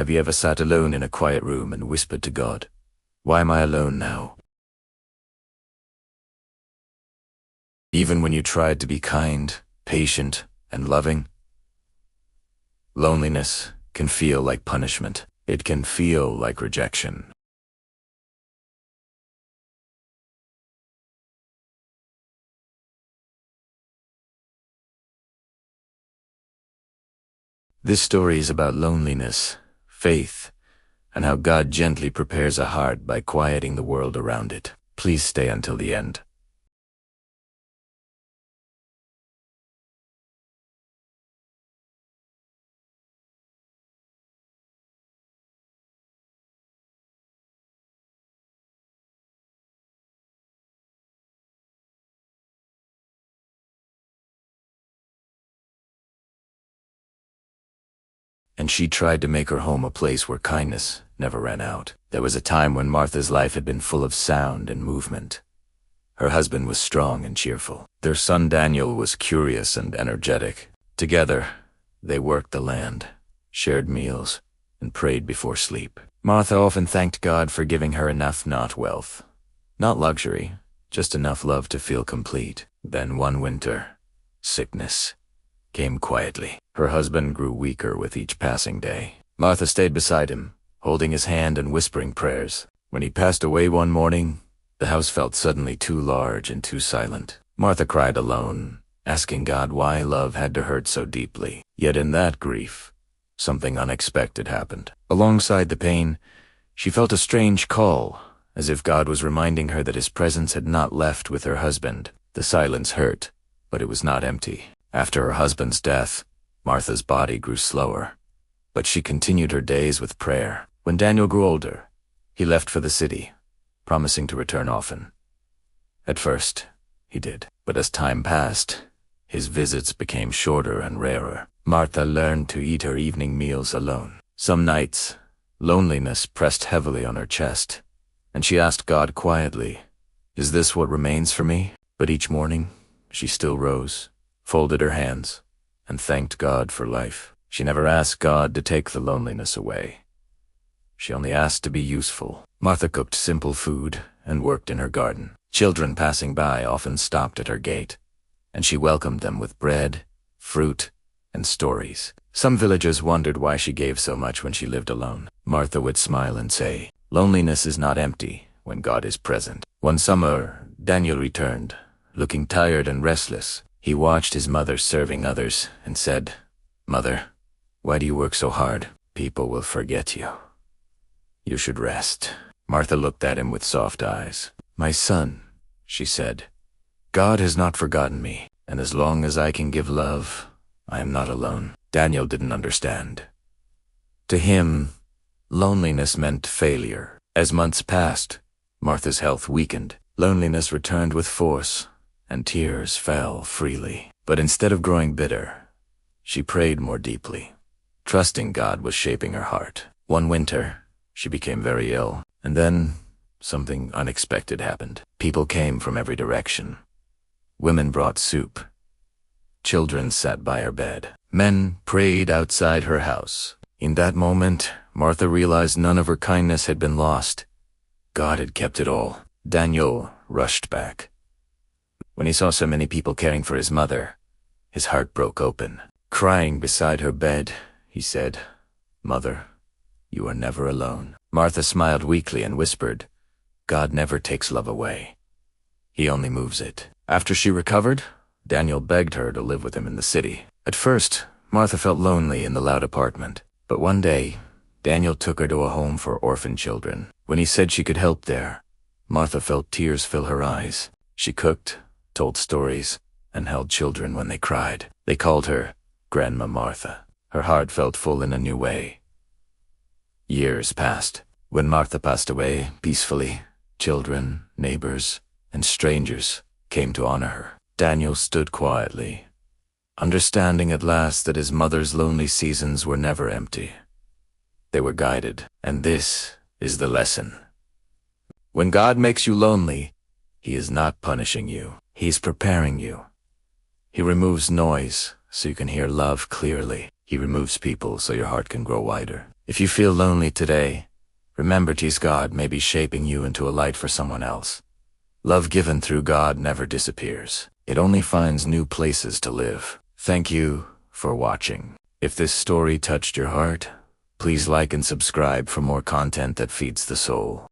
Have you ever sat alone in a quiet room and whispered to God, "Why am I alone now?" Even when you tried to be kind, patient, and loving, loneliness can feel like punishment. It can feel like rejection. This story is about loneliness, faith, and how God gently prepares a heart by quieting the world around it. Please stay until the end. And she tried to make her home a place where kindness never ran out. There was a time when Martha's life had been full of sound and movement. Her husband was strong and cheerful. Their son Daniel was curious and energetic. Together, they worked the land, shared meals, and prayed before sleep. Martha often thanked God for giving her enough, not wealth, not luxury, just enough love to feel complete. Then one winter, sickness came quietly. Her husband grew weaker with each passing day. Martha stayed beside him, holding his hand and whispering prayers. When he passed away one morning, the house felt suddenly too large and too silent. Martha cried alone, asking God why love had to hurt so deeply. Yet in that grief, something unexpected happened. Alongside the pain, she felt a strange call, as if God was reminding her that his presence had not left with her husband. The silence hurt, but it was not empty. After her husband's death, Martha's body grew slower, but she continued her days with prayer. When Daniel grew older, he left for the city, promising to return often. At first, he did, but as time passed, his visits became shorter and rarer. Martha learned to eat her evening meals alone. Some nights, loneliness pressed heavily on her chest, and she asked God quietly, "Is this what remains for me?" But each morning, she still rose, folded her hands, and thanked God for life. She never asked God to take the loneliness away. She only asked to be useful. Martha cooked simple food and worked in her garden. Children passing by often stopped at her gate, and she welcomed them with bread, fruit, and stories. Some villagers wondered why she gave so much when she lived alone. Martha would smile and say, "Loneliness is not empty when God is present." One summer, Daniel returned, looking tired and restless. He watched his mother serving others and said, "Mother, why do you work so hard? People will forget you. You should rest." Martha looked at him with soft eyes. "My son," she said, "God has not forgotten me, and as long as I can give love, I am not alone." Daniel didn't understand. To him, loneliness meant failure. As months passed, Martha's health weakened. Loneliness returned with force, and tears fell freely. But instead of growing bitter, she prayed more deeply, trusting God was shaping her heart. One winter, she became very ill, and then something unexpected happened. People came from every direction. Women brought soup. Children sat by her bed. Men prayed outside her house. In that moment, Martha realized none of her kindness had been lost. God had kept it all. Daniel rushed back. When he saw so many people caring for his mother, his heart broke open. Crying beside her bed, he said, "Mother, you are never alone." Martha smiled weakly and whispered, "God never takes love away. He only moves it." After she recovered, Daniel begged her to live with him in the city. At first, Martha felt lonely in the loud apartment, but one day, Daniel took her to a home for orphan children. When he said she could help there, Martha felt tears fill her eyes. She cooked, told stories, and held children when they cried. They called her Grandma Martha. Her heart felt full in a new way. Years passed. When Martha passed away peacefully, children, neighbors, and strangers came to honor her. Daniel stood quietly, understanding at last that his mother's lonely seasons were never empty. They were guided, and this is the lesson. When God makes you lonely, He is not punishing you. He is preparing you. He removes noise so you can hear love clearly. He removes people so your heart can grow wider. If you feel lonely today, remember God may be shaping you into a light for someone else. Love given through God never disappears. It only finds new places to live. Thank you for watching. If this story touched your heart, please like and subscribe for more content that feeds the soul.